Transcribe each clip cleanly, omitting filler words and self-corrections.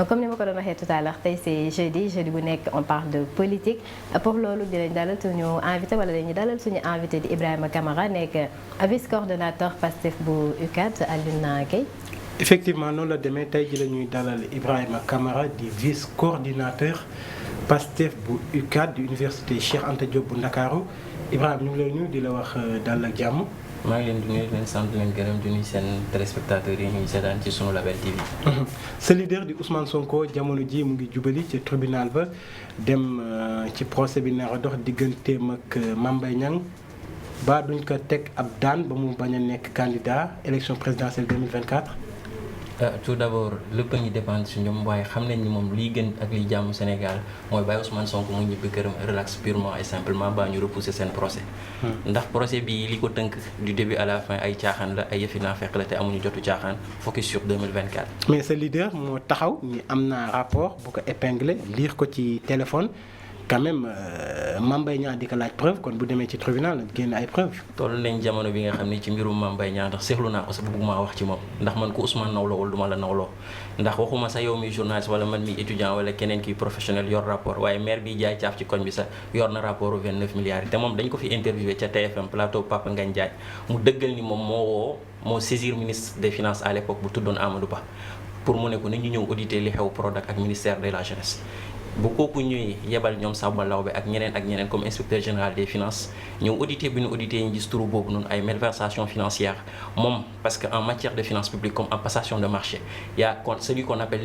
comme ni ma ko doon waxee tout à l'heure tey c'est jeudi bu nekk on parle de politique pour loolu dinañ dalal suñu invité wala dañuy dalal suñu invité di Ibrahima Camara nekk vice coordonnateur Pastef bu UCAD Alioune Guèye. effectivement noonu la demee tey ji la ñuy dalal Ibrahima Camara di vice coordinateur Pastef bu UCAD di université Cheikh Anta Diop bu Ndakaaru Ibrahima ñu ngi lay nuyu di la wax dal ak jàmm. maa ngi leen di nuyu leen sant leen gërëm di nuyu seen téléspectateurs yi ñuy seetaan ci sunu Label TV. sa leader di Ousmane Sonko jamono ji mu ngi jubali ci tribunal ba dem ci procès bi nar a dox digganteem ak Mame Mbaye Niang ba duñ ko teg ab daan ba mu bañ a nekk candidat élection présidentielle 2024. tout d'abord lépp a ngi dépendre si ñoom waaye xam nañ ni moom liy gën ak liy jàmm Sénégal mooy bàyyi Ousmane Sonko mu ñibbi këram relax purement et simplement ba ñu repousser seen procès. ndax procès bi li ko tënk du début à la fin ay caaxaan la ay yëfi naa fekk la te amuñu jotu caaxaan focus sur 2024. mais sa leader moo taxaw ni am naa rapport bu ko épinglé lire ko ci téléphone quand même Mame Mbaye Niang di ko laaj preuve kon bu demee ci tribunal génn ay preuve. toll nañ jamono bi nga xam ne ci mbirum Mame Mbaye Niang ndax seexlu naa ko sa bëgguma wax ci moom ndax man ko Ousmane nawloowul duma la nawloo ndax waxuma sa yow mi journaliste wala man mi étudiant wala keneen ki professionnel yor rapport waaye maire bi jaay caaf ci koñ bi sax yor na rapport 29 milliards yi te moom dañ ko fi interviewé ca TFM plateau Papa Ngagne Ndiaye mu dëggal ni moom moo saisir ministre des finances à l'époque bu tuddoon Amadou Ba pour mu ne ko nañu ñëw auditer li xew Prodac ak ministère de la jeunesse. bu kooku ñëwee yebal ñoom Samba Lawbe ak ñeneen comme inspecteur général des finances ñëw audité bi ñu audité ñu gis turu boobu noonu ay malversation financière moom parce que en matière de finances publiques comme en passation de marché il y a celui qu'on appelle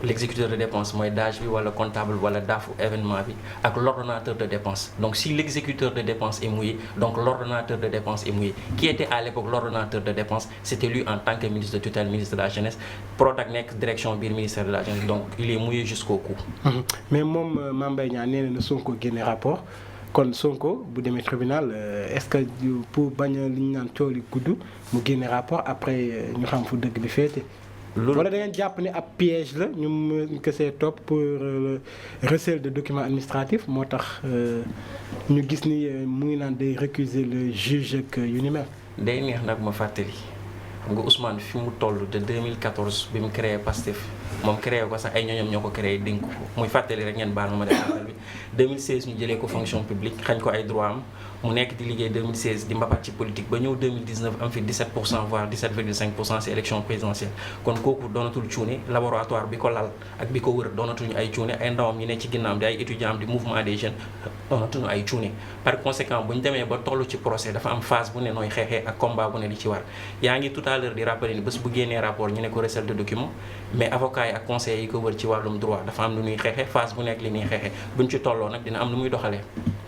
l'exécuteur de dépenses mooy DAGE bi wala comptable wala daafu événement bi ak l'ordonnateur de dépenses donc si l'exécuteur de dépenses est mouillé donc l'ordonnateur de dépenses est mouillé qui était à l'époque l'ordonnateur de dépenses c'était lui en tant que ministre de tutelle ministre de la jeunesse Prodac nekk direction biir ministère de la jeunesse donc il est mouillé jusqu'au cou. mais moom Mame Mbaye Niang nee na Sonko génne rapport kon Sonko bu demee tribunal est-ce que pour bañ a li ñu naan coow li gudd mu génne rapport après ñu xam fu dëgg bi féete. wala da ngeen jàpp ni ab piège la ñu mën ko see topp pour recel de documents administratifs moo tax ñu gis ni mu ngi naan day récuser le juge ak yu ni mel. day neex nag ma fàttali nga Ousmane fi mu toll de 2014 bi mu créé Pastef moom créé ko sax ay ñooñam ñoo ko créé dénk ko muy fàttali rek ngeen baal ma def appel bi 2016 ñu jëlee ko fonction publique xañ ko ay droit am mu nekk di liggéey 2016 di mbapat ci politique ba ñëw 2019 am fi 17% voire 17,5% ci élection présidentielle kon kooku doonatul cuune laboratoire bi ko lal ak bi ko wër doonatuñu ay cuune ay ndawam ñi ne ci ginnaam di ay étudiants di mouvement des jeunes doonatuñu ay cuune par conséquent bu ñu demee ba toll ci procès dafa am phase bu ne nooy xeexee ak combat bu ne li ci war yaa ngi tout à l'heure di rappeler ni bés bu génnee rapport ñu ne ko recel de document mais avocats yi ak conseillers yi ko wër ci wàllum droit dafa am lu ñuy xeexee phase bu nekk li ñuy xeexee buñ ci tolloo nag dina am lu muy doxalee.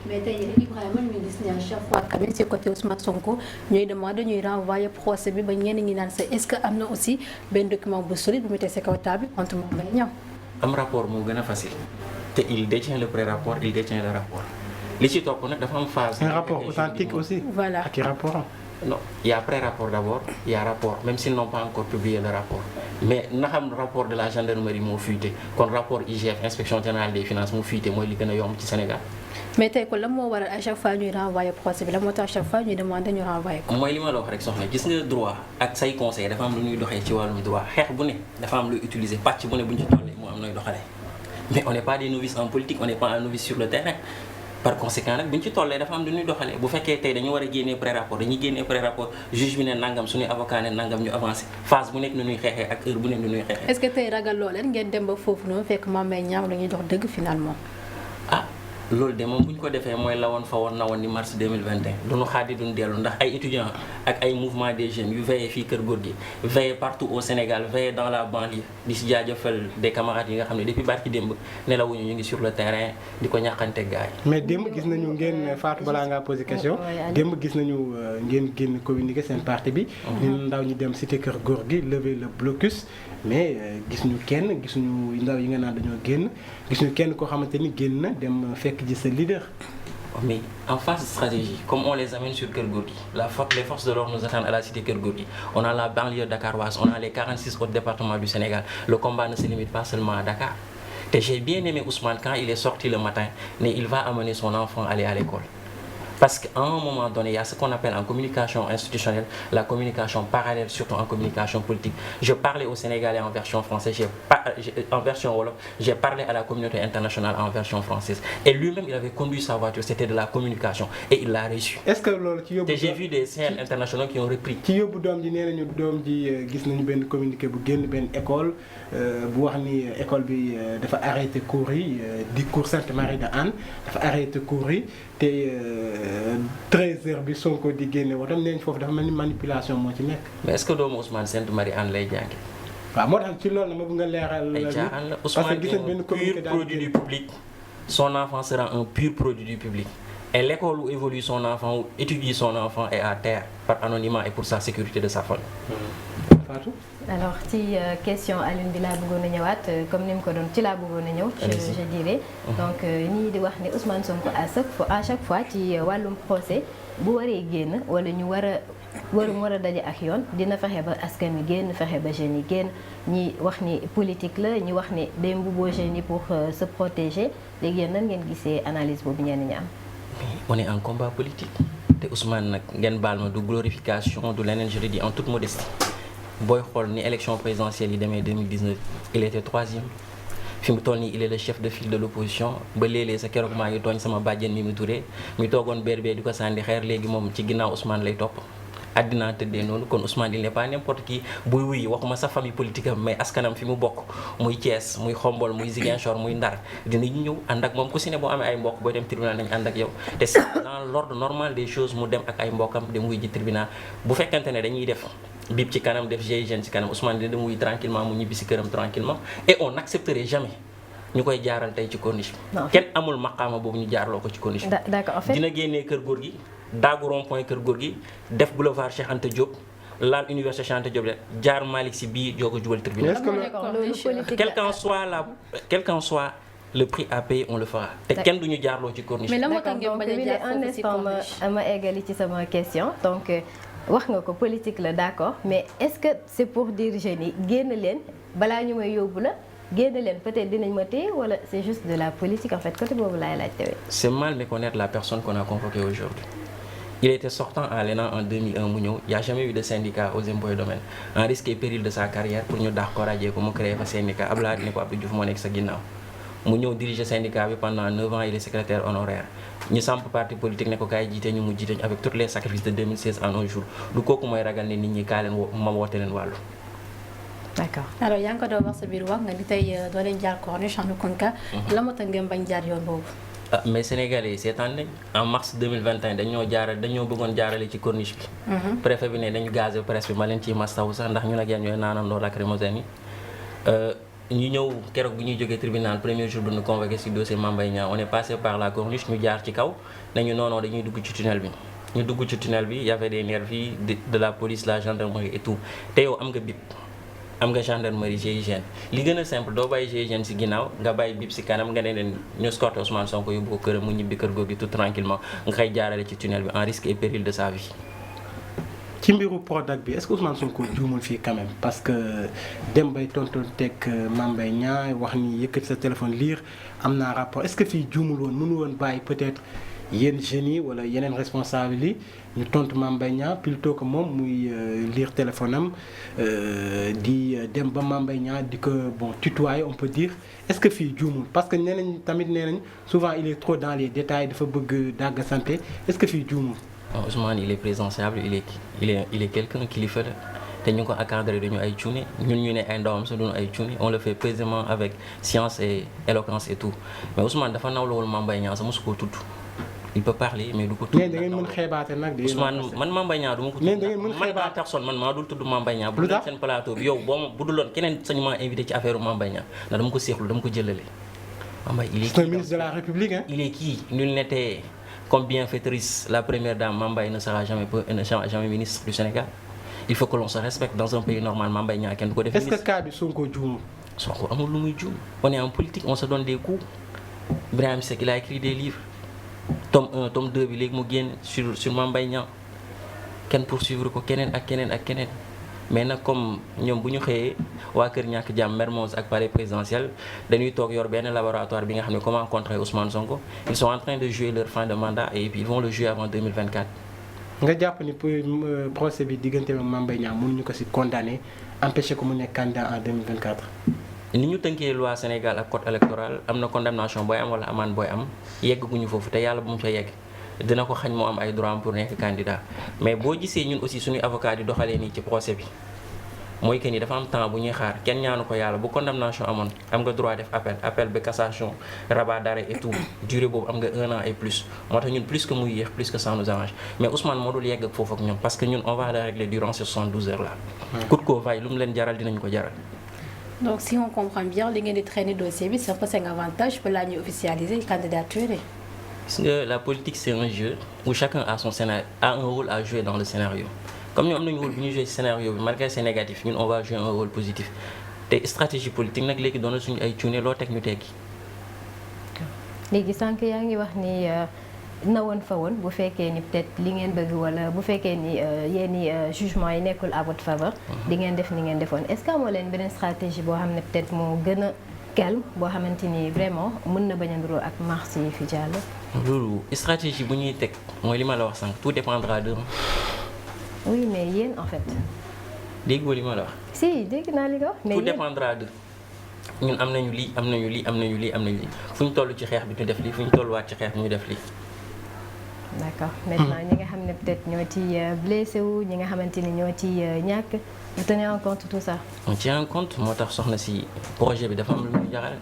mais tey Ibrahima ñu gis ne à chaque fois quand même ci côté Ousmane Sonko ñooy demandé ñuy renvoyer procès bi ba ñenn ñi naan sax est-ce que am na aussi benn document bu solide bu mu teg ci kaw table contre Mame Mbaye Niang. am rapport moo gën a facile te il détient le pré-rapport il détient le rapport li ci topp nag dafa am phase. un rapport authentique aussi. voilà ak i rapport. non il y a pré-rapport d'abord il y a rapport même s'ils n'ont pas encore publié le rapport mais na xam rapport de la gendarmerie moo fuité kon rapport IGF inspection générale des finances moo fuité mooy li gën a yomb ci Sénégal. mais tey ko la moo waral à chaque fois ñuy renvoyer procès bi la moo tax à chaque fois ñuy demander ñu renvoyer ko. mooy li ma la wax rek soxna gis nga droit ak say conseil dafa am lu ñuy doxee ci wàllum droit xeex bu ne dafa am luy utiliser pàcc bu ne bu ñu ci tollee moo am nooy doxalee mais on n'est pas des novices en politique on n'est pas un novice sur le terrain par conséquent nag bu ñu ci tollee dafa am lu ñuy doxalee bu fekkee tey dañu war a génnee pré-rapport dañuy génnee pré-rapport juge bi ne nangam suñuy avocat ne nangam ñu avancé phase bu nekk nu ñuy xeexee ak heure bu nekk nu ñuy xeexee. est-ce que tey ragal loo leen ngeen dem ba foofu noonu fekk Mame Mbaye Niang la ñuy dox dëgg finalement. loolu de moom bu ñu ko defee mooy la woon fa woon na woon ni mars 2021 duñu xaadi duñu dellu ndax ay étudiants ak ay mouvement des jeunes yu veillé fii Kër Gorgui veillé partout au Sénégal veillé dans la banlieue di si jaajëfal des camarades yi nga xam ne depuis barki démb nelawuñu ñu ngi sur le terrain di ko ñàkkante gaay mais démb gis nañu ngeen Fatou balaa ngaa posé question démb gis nañu ngeen génn communiqué seen parti bi ñu ndaw ñi dem cité Kër Gorgui lever le blocus mais gisuñu ndaw yi nga naan dañoo génn gisuñu kenn koo xamante ni génn na dem fekk ji sa leader. Mais en phase de stratégie, comme on les amène sur Kër Gorgui, les forces de l'ordre nous attendent à la cité Kër Gorgui. On a la banlieue dakaroise, on a les 46 autres départements du Sénégal. Le combat ne se limite pas seulement à Dakar. Et j'ai bien aimé Ousmane quand il est sorti le matin, mais il va amener son enfant aller à l'école. Parce qu'à un moment donné, il y a ce qu'on appelle en communication institutionnelle la communication parallèle, surtout en communication politique. Je parlais aux Sénégalais en version française, en version wolof, j'ai parlé à la communauté internationale en version française. Et lui-même, il avait conduit sa voiture, c'était de la communication et il l'a reçu. Est-ce que loolu ci yóbbu. Et j'ai vu des scènes internationaux qui ont repris. ci yóbbu doom ji nee nañu doom ji gis nañu benn communiqué bu génn benn école bu wax ni école bi dafa arrêté cours yi di cours Sainte-Marie de Hann dafa arrêté cours yi te 13h bi Sonko di génne wotam nee nañ foofu dafa mel ni manipulation moo ci nekk. Mais est-ce que doomu Ousmane Sainte-Marie Hann lay jàngi. waaw moo tax ci loolu na ma bëgg nga leeral. ay caaxaan la Ousmane est un pur produit du public. Son enfant sera un pur produit du public. Et l'école où évolue son enfant, où étudie son enfant est à terre par anonymat et pour sa sécurité de sa famille. Fatou. alors ci question Alioune bi laa bëggoon a ñëwaat comme ni mu ko doon ci laa bëggoon a ñëw. je dirais donc ñii di wax ni Ousmane Sonko à chaque fois ci wàllum procès bu waree génn wala ñu war a daje ak yoon dina fexe ba askan wi génn fexe ba jeunes yi génn ñi wax ni politique la ñi wax ni day mbubboo jeunes yi pour se protéger léegi yéen nan ngeen gisee analyse boobu ñenn ñi am. On est en combat politique te Ousmane nag ngeen baal ma du glorification du leneen je le dis en toute modestie booy xool ni élection présidentielle yi demee 2019 il était 3e fi mu toll nii il est le chef de file de l'opposition ba léeg-léeg sa keroog maa ngi tooñ sama bàjjen Mimi Touré mi toogoon berbee di ko sànni xeer léegi moom ci ginnaaw Ousmane lay topp àddina tëddee noonu kon Ousmane il n'est pas n'importe qui buy wuy waxuma sa famille politique am mais askanam fi mu bokk muy Thiès muy Xombol muy Ziguinchor muy Ndar dinañu ñëw ànd ak moom ku si ne boo amee ay mbokk booy dem tribunal nañ ànd ak yow te c'est dans l'ordre normal des choses mu dem ak ay mbokkam dem wuy ji tribunal bu fekkente ne dañuy def bip ci kanam def GIGN ci kanam Ousmane dina dem wuy tranquillement mu ñibbi si këram tranquillement et on n'accepterait jamais ñu koy jaaral tey ci corniche bi kenn amul maqaama boobu ñu jaarloo ko ci corniche bi d'accord en fait dina génnee kër góor gi daagu rond point kër góor gi def boulevard Cheikh Anta Diop laal université Cheikh Anta Diop de jaar Malick Sy bii joo ko jubal tribunal quel qu'en soit le prix à payer on le fera te kenn duñu jaarloo ci corniche mais la moo tax d'accord ngeen bañ a jaar foofu ci corniche ma eggali ci sama question donc wax nga ko politique la d'accord mais est-ce que c'est pour dire jeunes yi génn leen balaa ñu may yóbbu la génn leen peut-être dinañ ma téye wala c'est juste de la politique en fait côté boobu laay laaj tawee. C'est mal méconnaître la personne qu'on a convoquée aujourd'hui. Il était sortant à l'ENA en 2001 mu ñëw il y a jamais eu de syndicat aux impôts et domaines en risque et péril de sa carrière pour ñu daax ko rajee ko mu créé fa syndicat Abdoulaye ne ko Abdou Diouf moo nekk sa ginnaaw mu ñëw diriger syndicat bi pendant 9 ans il est secrétaire honoraire ñu samp parti politique ne ko kaay jiite ñu mu jiite avec tous les sacrifices de 2016 en un jour du kooku mooy ragal ne nit ñi kaa leen ma woote leen wàllu. D'accord. alors yaa ngi ko doon wax sa biir wax nga ni tey doo leen jaar corniche en Konka. la moo tax ngeen bañ jaar yoon boobu. mais Sénégalais yi seetaan nañ en mars 2021 dañoo bëggoon jaarale ci corniche bi. préfet bi ne dañu gazé presse bi ma leen ciy mastawu sax ndax ñun ak yéen ñooy naanandoo lacrymogène yi. ñu ñëw keroog bi ñuy jógee tribunal premier jour bu ñu convoqué ci dossier Mame Mbaye Niang on est passé par la corniche ñu jaar ci kaw nañu non dañuy dugg ci tunnel bi. ñu dugg ci tunnel bi y avait des nervis de la police la gendarmerie et tout te yow am nga bip. am nga gendarmerie GIGN li gën a simple doo bàyyi GIGN ci ginnaaw nga bàyyi bip ci kanam nga ne leen ñu escorté Ousmane Sonko yóbbu ko këram mu ñibbi kër googu tout tranquillement nga koy jaarale ci tunnel bi en risque et péril de sa vie. ci mbiru Prodac bi est-ce que Ousmane Sonko juumul fii quand même parce que dem bay tonton teg Mame Mbaye Niang wax ni yëkkati sa téléphone lire am naa rapport est-ce que fii juumul woon mënu woon bàyyi peut-être yéen jeunes yi wala yeneen responsable yi ñu tontu Mame Mbaye Niang plutôt que moom muy lire téléphone am di dem ba Mame Mbaye Niang di ko bon tutoyer on peut dire est-ce que fii juumul parce que nee nañ souvent il est trop dans les détails dafa bëgg dàgg santé est-ce que fii juumul. Ousmane il est présidentiable il est quelqu'un kilifa la te ñu ko encadré dañu ay cuune ñun ñu ne ay ndawam sa duñu ay cuune on le fait précisément avec science et éloquence et tout mais Ousmane dafa nawlawul Mame Mbaye Niang sa mosu koo tudd il peut parler mais du ko tudd. da ngeen mën xeebaate nag. Ousmane man Mame Mbaye Niang du ma ko tudd man en personne man maa dul tudd Mame Mbaye Niang bu dul seen plateau bi yow boo ma bu duloon keneen sañu maa invité ci affaire Mame Mbaye Niang ndax dama ko seexlu dama ko jëlale Mame Mbaye il est c'est ministre de la République hein. Il est qui nul n'était comme bienfaitrice la première dame Mame Mbaye ne sera jamais ministre du Sénégal il faut que l'on se respecte dans un pays normal Mame Mbaye Niang kenn du ko def. est-ce que cas bi Sonko juumul. Sonko amul lu muy juum on est en politique on se donne des coups Ibrahima Seck il a écrit des livres tome 1 tome 2 bi léegi mu génn sur Mame Mbaye Niang kenn poursuivre ko keneen ak keneen ak keneen mais nag comme ñoom bu ñu xëyee waa Kër Ñàkk Jàmm Mermoz ak palais présidentiel dañuy toog yor benn laboratoire bi nga xam ne comment contrer Ousmane Sonko ils sont en train de jouer leur fin de mandat et puis ils vont le jouer avant 2024. nga jàpp ni pour procès bi diggante ak Mame Mbaye Niang mënuñu ko ci condamner empêcher ko mu nekk candidat en 2024. ni ñu tënkee loi Sénégal ak code électoral am na condamnation booy am wala amende booy am yegguñu foofu te yàlla bu mu fa yegg dina ko xañ moo am ay droit pour nekk candidat mais boo gisee ñun aussi suñu avocat di doxalee nii ci procès bi mooy que ni dafa am temps bu ñuy xaar kenn ñaanu ko yàlla bu condamnation amoon am nga droit def appel ba cassation rabat d'arrêt et tout durée boobu am nga 1 an et plus moo tax ñun plus que muy yéex plus que ça nous arrange mais Ousmane moo dul yegg ak foofu ak ñoom parce que ñun on va le régler durant ces 72 heures là. coûte que faille lu mu leen jaral dinañ ko jaral. donc si on comprend bien li ngeen di traîner dossier bi c'est un peu un avantage balaa ñuy officialiser candidature yi. Gis nga la politique c'est un jeu où chacun a son scénario a un rôle à jouer dans le scénario comme ñoom am nañu rôle bu ñuy jouer scénario bi malgré c'est négatif ñun on va jouer un rôle positif te stratégie politique nag léegi doon na suñu ay cuune loo teg ñu teggi. léegi sànq yaa ngi wax ni na woon fa woon bu fekkee ni peut-être li ngeen bëgg wala bu fekkee ni yenni jugement yi nekkul à votre faveur. di ngeen def ni ngeen defoon est-ce que amoo leen beneen stratégie boo xam ne peut-être moo gën a calme boo xamante ni vraiment mën na bañ a niroo ak mars yi fi jàll. loolu stratégie bu ñuy teg mooy li ma la wax sànq tout dépendra de. oui mais yéen en fait. déggoo li ma la wax. si dégg naa li nga wax. mais tout dépendra de ñun am nañu lii am nañu lii am nañu lii am nañu lii fu ñu toll ci xeex bi ñu def lii fu ñu tolluwaat ci xeex bi ñu def lii. d'accord maintenant ñi nga xam ne peut-être ñoo ci blessé wu ñi nga xamante ni ñoo ci ñàkk vous tenez en compte tout ça. on tient en compte moo tax soxna si projet bi dafa am lu ñu jaxal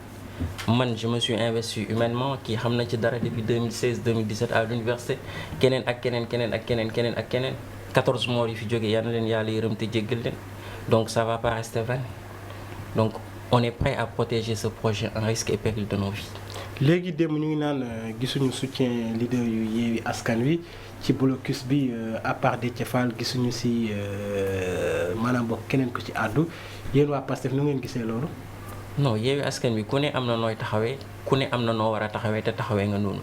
man je me suis investi humainement kii xam na ci dara depuis 2016 2017 à l'université keneen ak keneen 14 morts yi fi jógee yal na leen yàlla yërëm te jéggal leen donc ça va pas rester vain donc on est prêt à protéger ce projet en risque et péril de nos vies. léegi démb ñu ngi naan gisuñu soutien leader yu Yewwi Askan Wi ci blocus bi à part Déthié Fall gisuñu si maanaam bokk keneen ko ci àddu yéen waa Pastef nu ngeen gisee loolu. non Yewwi Askan Wi ku ne am na nooy taxawee ku ne am na noo war a taxawee te taxawee nga noonu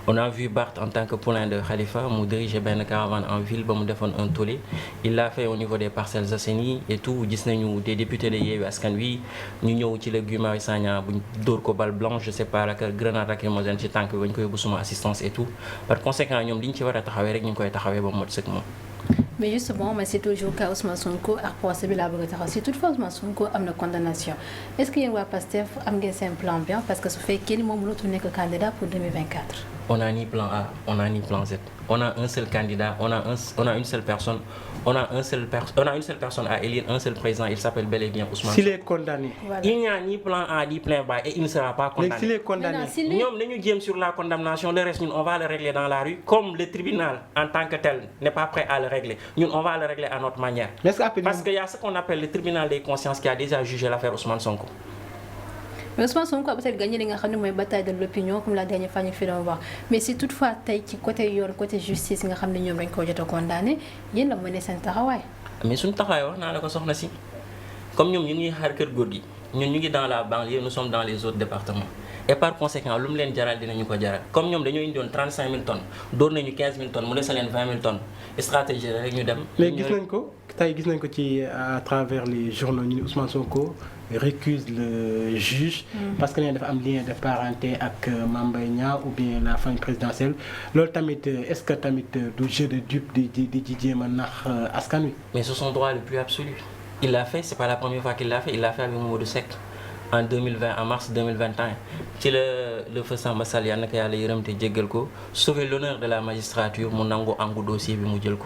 on a vu Barth en tant que poulain de Khalifa mu diriger benn caravane en ville ba mu defoon un tollé il l'a fait au niveau des Parcelles Assainies et tout gis nañu des députés de Yewwi Askan Wi ñu ñëw ci la Guy Marius Sagna buñ dóor ko balle blanche je sais pas la grenade lacrymogène ci tànk bi bañ ko yóbbu suma assistance et tout par conséquent ñoom li ñu ci war a taxawee rek ñu ngi koy taxawee ba mot sëkk moom. mais justement mais c'est toujours cas Ousmane Sonko ak procès bi laa bëgg a taxaw si toutefois Ousmane Sonko am na condamnation est-ce que yéen waa Pastef am ngeen seen plan B parce que su fekkee ni moom mënatul nekk candidat pour 2024. on a ni plan A on a ni plan Z on a un seul candidat on a une seule personne on a une seule personne à élire un seul président il s'appelle bel et bien Ousmane Sonko. s'il est condamné. Voilà. Il n'y a ni plan A ni plan B et il ne sera pas condamné. s'il est condamné. ñoom nañu jéem sur la condamnation le reste ñun on va le régler dans la rue comme le tribunal en tant que tel n'est pas prêt à le régler ñun on va le régler à notre manière. Parce qu'il y a ce qu'on appelle le tribunal des consciences qui a déjà jugé l'affaire Ousmane Sonko. mais Ousmane Sonko a peut-être gagné li nga xam ne mooy bataille de l'opinion comme la dernière fois ñu fi doon wax mais si toutefois tey ci côté yoon côté justice nga xam ne ñoom dañ koo jot a condamné yéen la mënee seen taxawaay. mais suñu taxawaay wax naa la ko soxna si comme ñoom ñu ngi xaar kër góor gi ñun ñu ngi dans la banlieue nous sommes dans les autres départements et par conséquent lu mu leen jaral dinañu ko jaral comme ñoom dañoo indiwoon 35 000 tonnes door nañu 15 000 tonnes mu dese leen 20 000 tonnes stratégie rek ñu dem. mais gis nañ ko tey gis nañ ko ci à travers les journaux ñu ne Ousmane Sonko récuse le juge. parce que nee dafa am lien de parenté ak Mame Mbaye Niang ou bien la famille présidentielle loolu tamit est-ce que tamit du jeu de dupe di jéem a nax askan wi. mais c'est son droit le plus absolu il l'a fait c'est pas la première fois qu'il l'a fait il l'a fait avec Mamadou Seck en 2020 en mars 2021 ci le feu Samba Sall yal na ko yàlla yërëm te jéggal ko sauver l'honneur de la magistrature mu nangu angu dossier bi mu jël ko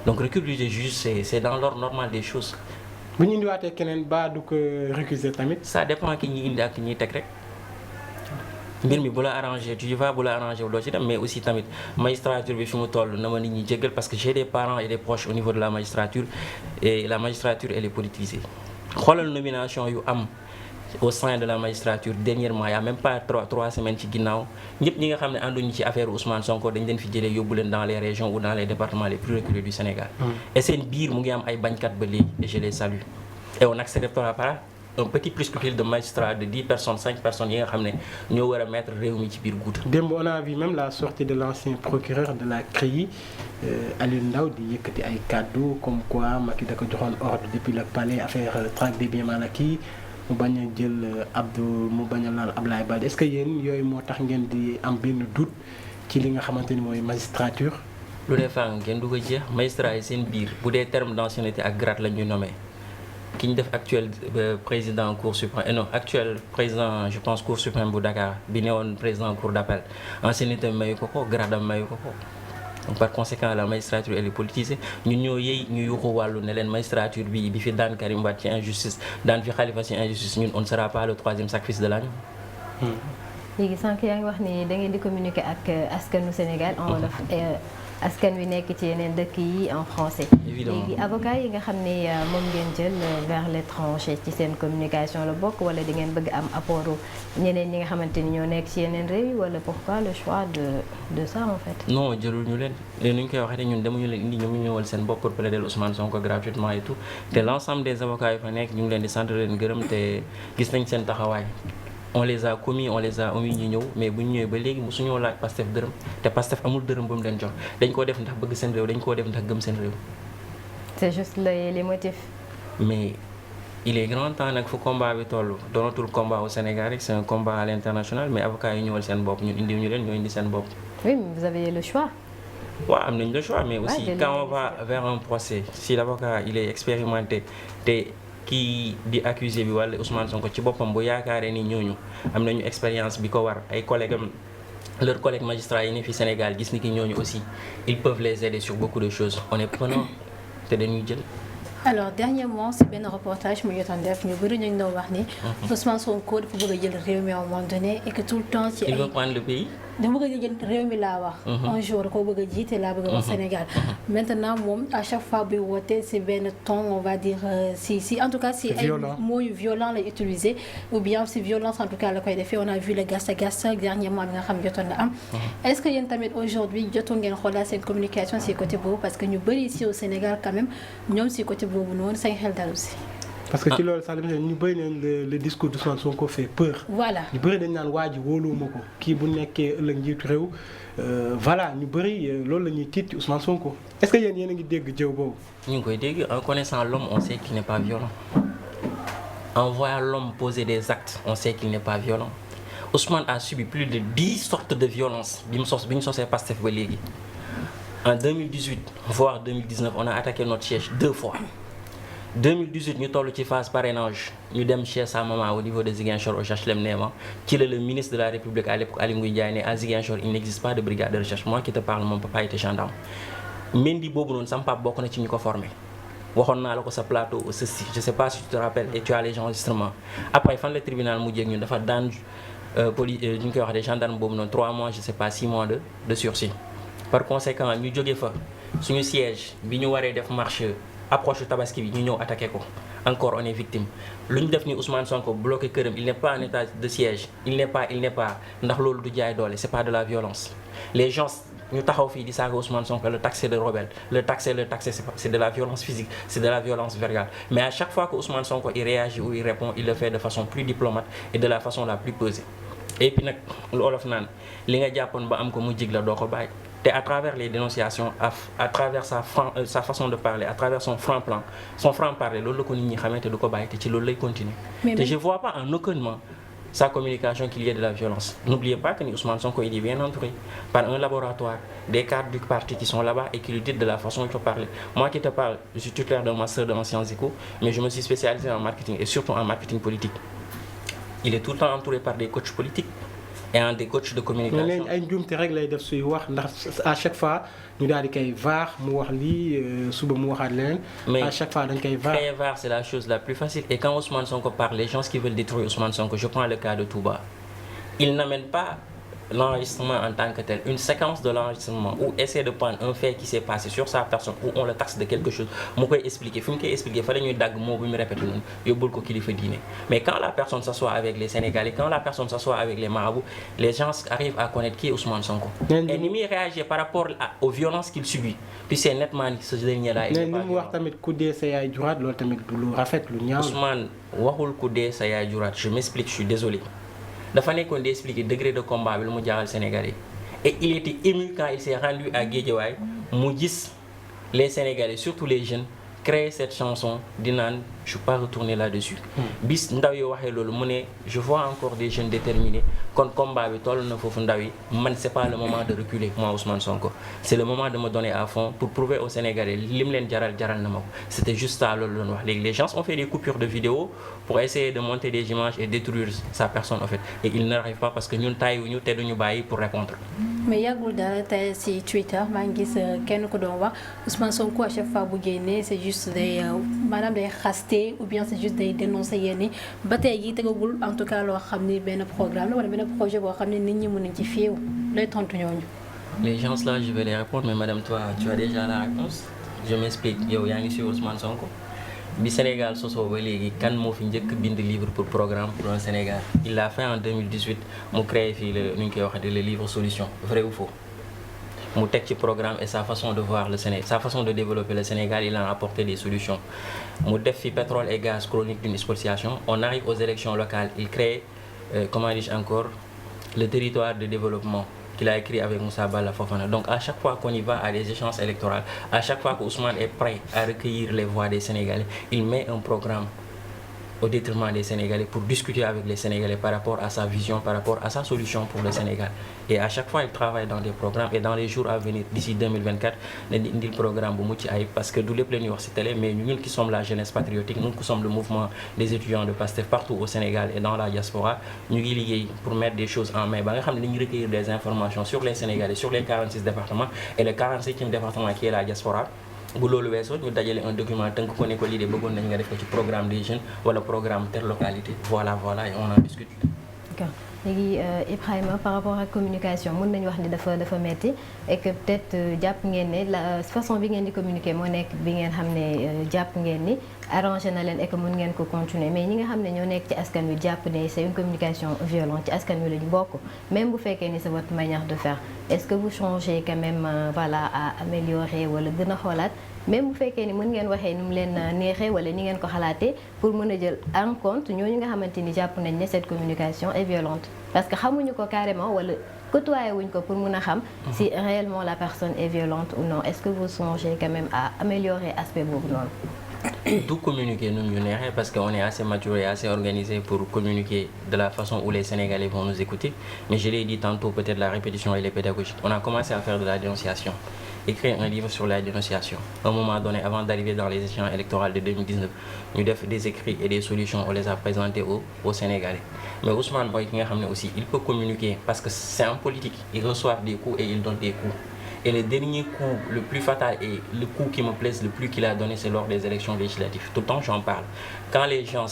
donc recul du juge c'est dans l'ordre normal des choses. bu ñu indiwaatee keneen ba du ko récuser tamit. ça dépend ki ñuy indi ak ki ñuy teg rek mbir mi bu la arrangé tu y vas bu la arrangé doo ci dem mais aussi tamit magistrature bi fi mu toll na ma nit ñi jéggal parce que j'ai des parents et des proches au niveau de la magistrature et la magistrature elle est politisée xoolal nomination yu am au sein de la magistrature dernièrement y a même pas 3 semaines ci ginnaaw ñëpp ñi nga xam ne ànduñu ci affaire Ousmane Sonko dañ leen fi jëlee yóbbu leen dans les régions ou dans les départements les plus reculés du Sénégal. et seen biir mu ngi am ay bañkat ba léegi et je les salue et on n'acceptera pas un petit presqu'île de magistrats de 10 personnes 5 personnes yi nga xam ne ñoo war a mettre réew mi ci biir guuta. démb on a vu même la sortie de l'ancien procureur de la CREI Aliou Ndao di yëkkati ay kàddu comme quoi Macky da ko joxoon ordre depuis le palais affaire traque des biens mal acquis mu bañ a jël mu bañ a laal Ablaye Balde est-ce que yéen yooyu moo tax ngeen di am benn doute ci li nga xamante ni mooy magistrature. lu dee fàng ngeen du ko jeex magistrat yi seen biir bu dee terme d'ancienneté ak grade la ñuy nommé ki ñu def actuel président cour suprême non actuel président je pense cour suprême bu Dakar bi ne woon président cour d'appel ancienneté mayu ko ko grade am mayu ko ko. Donc par conséquent la magistrature elle est politisée ñun ñoo yëy ñu yuuxu wàllu ne leen magistrature bi fi daan Karim Wade ci injustice daan fi Khalifa ci injustice ñun on ne sera pas le troisième sacrifice de l'année. léegi sànq yaa ngi wax ni da ngeen di communiquer ak askanu Sénégal en wolof askan wi nekk ci yeneen dëkk yi en français. évidemment léegi avocat yi nga xam ne moom ngeen jël vers l'étranger ci seen communication la bokk wala di ngeen bëgg am apport ñeneen ñi nga xamante ni ñoo nekk ci yeneen réew yi wala pourquoi le choix de ça en fait. non jëlul ñu leen léegi nu ñu koy waxee ñun demuñu leen indi ñoom ñu ñëwal seen bopp pour plaider Ousmane Sonko gratuitement et tout te l'ensemble des avocats yi fa nekk ñu ngi leen di sant leen gërëm te gis nañ seen taxawaay. on les a commis on les a omis ñu ñëw mais bu ñu ñëwee ba léegi mosuñoo laaj Pastef dërëm te Pastef amul dërëm ba mu leen jox dañ koo def ndax bëgg seen réew dañ koo def ndax gëm seen réew. c'est juste les motifs. mais il est grand temps nag fu combat bi toll doonatul combat au Sénégal rek c'est un combat à l'international mais avocats yi ñëwal seen bopp ñun indiw ñu leen ñoo indi seen bopp. oui mais vous avez le choix. waaw am nañ le choix mais aussi quand on va vers un procès si l'avocat il est expérimenté te. kii di accusé bi wala Ousmane Sonko ci boppam bu yaakaaree ni ñooñu am nañu expérience bi ko war ay collègues am leurs collègues magistrats yi ne fi Sénégal gis ni ki ñooñu aussi ils peuvent les aider sur beaucoup de choses on est prenant te dañuy jël. alors dernièrement si benn reportage mu jotoon def ñu bëri ñu doon wax ni. Ousmane Sonko dafa bëgg a jël réew mi à un moment donné et que tout le temps. ci ay il veut prendre le pays. dafa bëgg a jël réew mi laa wax. un jour da koo bëgg a jiite laa bëgg a wax Sénégal. maintenant moom à chaque fois buy woote si benn ton on va dire si en tout cas si ay mots yu violent lay utiliser ou bien si violence en tout cas la koy defee on a vu le gasta dernièrement bi nga xam jotoon na am. est-ce que yéen tamit aujourd'hui jotoon ngeen xoolaat seen communication si côté boobu parce que ñu bëri ici au Sénégal quand même ñoom si côté boobu noonu seen xel dal aussi. parce que ci loolu sax ñu bëri nañ le discours d'Ousmane Sonko fait peur. voilà ñu bëri dañ naan waa ji wóoluwuma ko kii bu nekkee ëllëg njiitu réew voilà ñu bëri loolu la ñuy tiit ci Ousmane Sonko est-ce que yéen a ngi dégg jëw boobu. ñu ngi koy dégg en connaissant l'homme on sait qu'il n'est pas violent en voyant l'homme poser des actes on sait qu'il n'est pas violent Ousmane a subi plus de 10 sortes de violence bi ñu sosee Pastef ba léegi en 2018 voire 2019 on a attaqué notre siège 2 fois 2018 ñu toll ci phase parrainage ñu dem chez sa maman au niveau de Ziguinchor au HLM Néma ci la le ministre de la République à l'époque Aly Ngouille Ndiaye ne à Ziguinchor il n'existe pas de brigade de recherche moi qui te parle mon papa était gendarme Mendy boobu noonu sama papa bokk na ci ñu ko formé waxoon naa la ko sa plateau ceci je sais pas si tu te rappelles et tu as les enregistrements après fan la tribunal mujjee ak ñun dafa daan ñu koy wax des gendarmes boobu noonu 3 mois je sais pas 6 mois de sursis par conséquent ñu jógee fa suñu siège bi ñu waree def marche approche tabaski bi ñu ñëw attaqué ko encore on est victime lu ñu def ni Ousmane Sonko bloqué këram il n'est pas en état de siège il n'est pas ndax loolu du jaay doole c'est pas de la violence les gens ñu taxaw fii di saaga Ousmane Sonko le taxé de rebelle le taxé c'est de la violence physique c'est de la violence verbale mais à chaque fois que Ousmane Sonko il réagit ou il répond il le fait de façon plus diplomate et de la façon la plus posée et puis nag lu olof naan li nga jàppoon ba am ko mu jig la doo ko bàyyi te à travers les dénonciations à travers sa façon de parler à travers son franc-parler loolu la ko nit ñi xamee te du ko bàyyi te ci loolu lay continuer te je vois pas en aucun moment sa communication qu'il y ait de la violence n'oubliez pas que ni Ousmane Sonko il est bien entouré par un laboratoire des cadres du parti qui sont là-bas et qui lui disent de la façon dont il faut parler moi qui te parle je suis titulaire d'un master en sciences éco mais je me suis spécialisé en marketing et surtout en marketing politique il est tout le temps entouré par des coachs politiques et en des coachs de communication. mais ay njuumte rek lay def suy wax ndax à chaque fois ñu daal di koy vaar mu wax lii suba mu waxaat leneen. mais à chaque fois dañ koy vaar. très vaar c'est la chose la plus facile et quand Ousmane Sonko parle les gens qui veulent détruire Ousmane Sonko je prends le cas de Touba il n'amène pas l'enregistrement en tant que tel, une séquence de l'enregistrement ou essayer de prendre un fait qui s'est passé sur sa personne ou on le taxe de quelque chose mu koy expliquer fi mu koy expliquer fa la ñuy dagg moo bu mu répété noonu yóbbul ko kilifa diine. Mais quand la personne s'assoit avec les Sénégalais, quand la personne s'assoit avec les marabouts, les gens arrivent à connaître qui est Ousmane Sonko. Et ni muy réagir par rapport aux violences qu'il subit. Puis c'est nettement ce dernier-là. mais ni mu wax tamit ku dee sa yaay juraat loolu tamit du lu rafet lu ñaaw. Ousmane waxul ku dee sa yaay juraat, je m'explique, je suis désolé. dafa nekkoon di expliquer degré de combat bi lu mu jaaxal Sénégalais et il était ému quand il s'est rendu à Guédiawaye mu gis les Sénégalais surtout les jeunes créer cette chanson di naan je suis pas retourné là-dessus. bis ndaw yi waxee loolu mu ne je vois encore des jeunes déterminés kon combat bi toll na foofu ndaw yi man c'est pas le moment de reculer moi Ousmane Sonko c'est le moment de me donner à fond pour prouver aux Sénégalais lim leen jaral na ma ko c'était juste ça loolu doon wax léegi les gens ont fait des coupures de vidéos pour essayer de monter des images et détruire sa personne en fait et ils n'arrivent pas parce que ñun tàyyiwuñu te duñu bàyyi pour répondre. mais yàggul dara tey ci Twitter maa ngi gis kenn ko doon wax Ousmane Sonko à chaque fois bu génnee c'est juste day maanaam day xaste ou bien c'est juste day dénoncer yenn ba tey jii tegagul en tout cas loo xam ni benn programme la wala benn projet boo xam ne nit ñi mën nañ ci fiew lay tontu ñooñu. Les gens là je vais les répondre mais madame toi tu as déjà la réponse je m'explique yow yaa ngi sur Ousmane Sonko bi Sénégal sosoo ba léegi kan moo fi njëkk bind livre pour programme pour un Sénégal il l'a fait en 2018 mu créé fii le nu ñu koy waxee le livre solution vrai ou faux mu teg ci programme et sa façon de voir le Sénégal sa façon de développer le Sénégal il a apporté des solutions mu def fi pétrole et gaz chronique d'une spoliation on arrive aux élections locales il crée comment dis-je encore le territoire de développement qu'il a écrit avec Moussa Bala Fofana. Donc à chaque fois qu'on y va à des échéances électorales, à chaque fois que Ousmane est prêt à recueillir les voix des Sénégalais, il met un programme au détriment des Sénégalais pour discuter avec les Sénégalais par rapport à sa vision, par rapport à sa solution pour le Sénégal. Et à chaque fois, il travaille dans des programmes et dans les jours à venir, d'ici 2024, il y a un programme parce que nous les plaignons sur télé, mais nous qui sommes la jeunesse patriotique, nous qui sommes le mouvement des étudiants de PASTEF partout au Sénégal et dans la diaspora, nous liés pour mettre des choses en main. Nous recueillir des informations sur les Sénégalais, sur les 46 départements et le 47e département qui est la diaspora. bu loolu weesoo ñu dajale un document tënk ko ne ko lii de bëggoon nañ nga def ko ci programme des jeunes wala programme telle localité voilà et on en discute. D'accord léegi Ibrahima par rapport ak communication mën nañu wax ni dafa metti et que peut-être jàpp ngeen ne la façon bi ngeen di communiquer moo nekk bi ngeen xam ne jàpp ngeen ni arrangé na leen et que mën ngeen ko continuer mais ñi nga xam ne ñoo nekk ci askan wi jàpp ne c'est une communication violente ci askan wi lañu bokk même bu fekkee ni c'est votre manière de faire est-ce que vous changez quand même voilà à améliorer wala gën a xoolaat même bu fekkee ni mën ngeen waxee ni mu leen neexee wala ni ngeen ko xalaatee pour mën a jël en compte ñooñu nga xamante ni jàpp nañ ne cette communication est violente parce que xamuñu ko carrément wala côtoyé wuñ ko pour mën a xam si réellement la personne est violente ou non est-ce que vous songez quand même à améliorer aspect boobu noonu. Tout communiquer nous ñu neexee parce qu'on est assez mature et assez organisé pour communiquer de la façon où les Sénégalais vont nous écouter mais je l'ai dit tantôt peut-être la répétition elle est pédagogique on a commencé à faire de la dénonciation écrire un livre sur la dénonciation à un moment donné avant d'arriver dans les échéances électorales de 2019 ñu def des écrits et des solutions on les a présentés aux Sénégalais mais Ousmane Boy ki nga xam ne aussi il peut communiquer parce que c'est un politique il reçoit des coups et il donne des coups et le dernier coup le plus fatal et le coup qui me plaise le plus qu'il a donné c'est lors des élections législatives tout le temps j'en parle quand les gens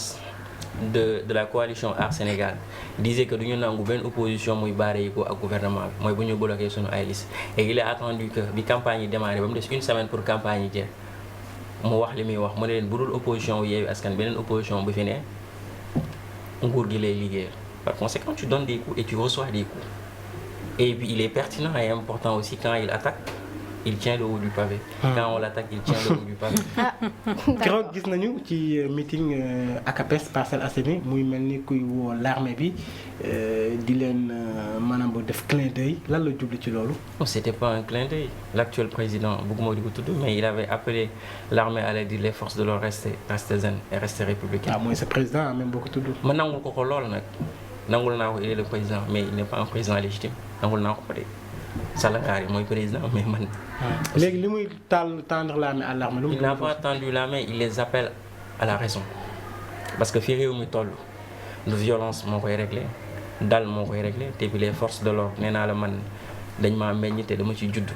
de la coalition Aar Sénégal disaient que duñu nangu benn opposition muy baare yi ko ak gouvernement bi mooy bu ñu bloqué sunu ay liste et il est attendu que bi campagne yi démarré ba mu des une semaine pour campagne yi jeex mu wax li muy wax mu ne leen bu dul opposition wu Yewwi Askan beneen opposition bu fi ne nguur gi lay liggéeyal par conséquent tu donnes des coups et tu reçois des coups et puis il est pertinent et important aussi quand il attaque il tient le haut du pavé. Quand on l'attaque il tient le haut du pavé. keroog gis nañu ci meeting ACAPES Parcelles Assainies muy mel ni kuy woo l'armée bi di leen maanaam ba def clin d'œil lan la jublu ci loolu. Non c'était pas un clin d'œil l'actuel président bëgguma di ko tudd mais il avait appelé l'armée à dire les forces de l'ordre rester zen et rester républicain. mooy sa président même boo ko tudd. ma nangul ko lool nag nangul naa ko il est le président mais il n'est pas un président légitime nangul naa ko peut-être. Salangari mooy président mais man. léegi li muy tendre la main à l'armée. il n'a pas tendu la main il les appelle à la raison parce que fii réew mi toll du violence moo koy réglé dal moo koy réglé te puis les forces de l'ordre nee naa la man dañ maa meññ te dama ci judd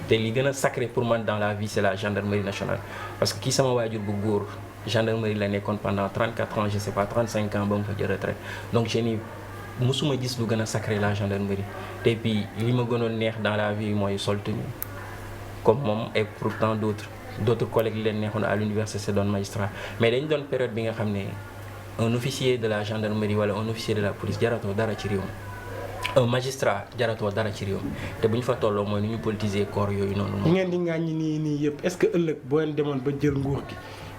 te li gën a sacré pour man dans la vie c'est la gendarmerie nationale parce que kii sama waajur bu góor gendarmerie la nekkoon pendant 34 ans je sais pas 35 ans ba mu fa jël retraite donc je n'ai musuma gis lu gën a sacré la gendarmerie te puis li ma gënoon neex dans la vie mooy sol tenue comme moom et pourtant d'autres collègues li leen neexoon à l'université c'est doon magistrat mais dañ doon période bi nga xam ne un officier de la gendarmerie wala un officier de la police jaratoo dara ci réew mi un magistrat jaratoo dara ci réew mi te bu ñu fa tolloo mooy nu ñu politiser corps yooyu noonu. li ngeen di ŋàññi nii yëpp est-ce que ëllëg boo leen demoon ba jël nguur gi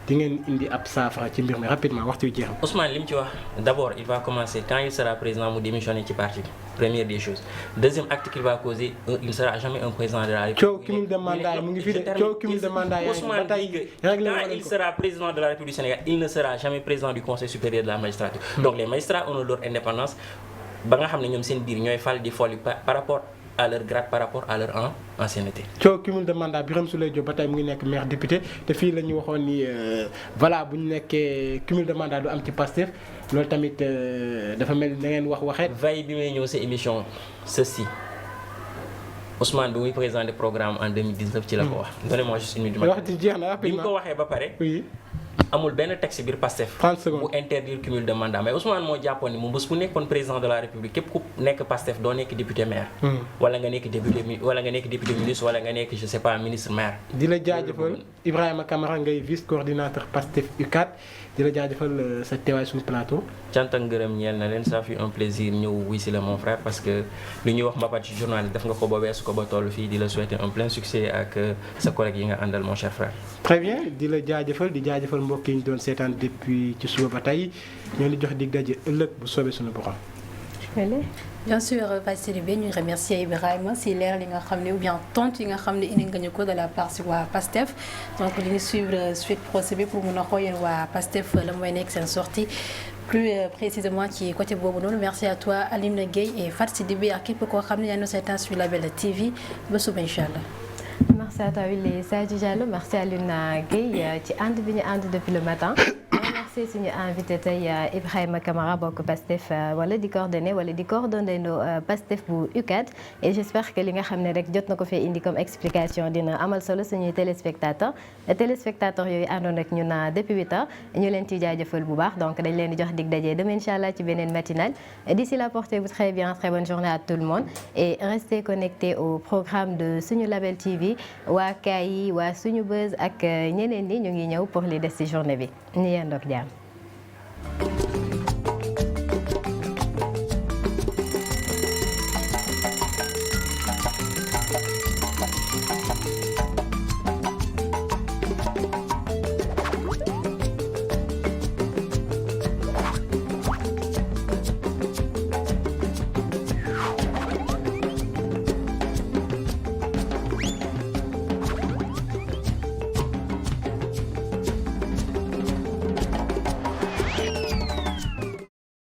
di ngeen indi ab saafara ci mbir mi rapidement waxtu wi jeex na. Ousmane li mu ci wax d'abord il va commencer quand il sera président mu démissionner ci parti bi première des choses deuxième acte qu'il va causer il ne sera jamais un président de la République. coow cumul de mandat yi mu ngi fi de coow cumul de mandat yaa ngi ba tey quand il sera président de la République du Sénégal il ne sera jamais président du Conseil supérieur de la magistrature. Donc les magistrats ont leur indépendance ba nga xam ne ñoom seen biir ñooy fal di folli par rapport à leur grade par rapport à leur ancienneté. coow cumul de mandat Birame Souleye Diop ba tey mu ngi nekk maire député te fii la ñu waxoon ni voilà bu ñu nekkee cumul de mandat du am ci Pastef loolu tamit dafa mel ni da ngeen waxeet. veille bi may ñëw sa émission ceci Ousmane bi muy présenté programme en 2019 ci la ko wax. donnez-moi juste une minute. wax ci jeex na bi mu rapidement ko waxee ba pare. oui. amul benn texte biir Pastef 30 secondes bu interdire cumul de mandat mais Ousmane moo jàppoon ni moom bés bu nekkoon président de la République képp ku nekk Pastef doo nekk député maire. wala nga nekk député ministre wala nga nekk je sais pas ministre maire. di la jaajëfal Ibrahima Camara ngay vice coordinateur Pastef UCAD di la jaajëfal sa teewaay suñu plateau. cant ak ngërëm ñeel na leen ça fait un plaisir ñëw wuy si la mon frère parce que li ñuy wax mbapat ci journaliste def nga ko ba weesu ko ba toll fii di la souhaiter un plein succès ak sa collègue yi nga àndal mon cher frère. très bien di la jaajëfal di jaajëfal mbokk yi ñu doon seetaan depuis ci suba ba tey ñoo di jox dig daje ëllëg bu soobee suñu borom. bien sûr Vassili bi ñuy remercier Ibrahima si leer li nga xam ne ou bien tontu yi nga xam ne indi nga ñu ko de la part si waa PASTEF donc li ñu suivre suite procès bi pour mun a xooyeen waa PASTEF la mooy nekk seen sortie plus précisément ci côté boobu noonu merci à toi Aline Gueye et Fatou bi ak képp koo xam ne yaa ngi seetaan sur Label TV ba suba incha allah. merci à toi Willy Sadji Diallo merci à Aline Gueye ci ànd bi ñu ànd depuis le matin. merci suñu invité tey Ibrahima Camara bokk Pastef wala di coordonné Pastef bu UCAD et j'espère que li nga xam ne rek jot na ko fee indi comme explication dina amal solo suñuy téléspectateurs yooyu àndoon ak ñun depuis 8 heures ñu leen ciy jaajëfal bu baax donc dañ leen di jox dig daje demain inchallah ci beneen matinale d'ici là portez-vous très bien très bonne journée à tout le monde et restez connectés au programme de suñu Label TV waa Kaay waa suñu Buzz ak ñeneen ñi ñu ngi ñëw pour li des ci journée bi ñu yendoog jàmm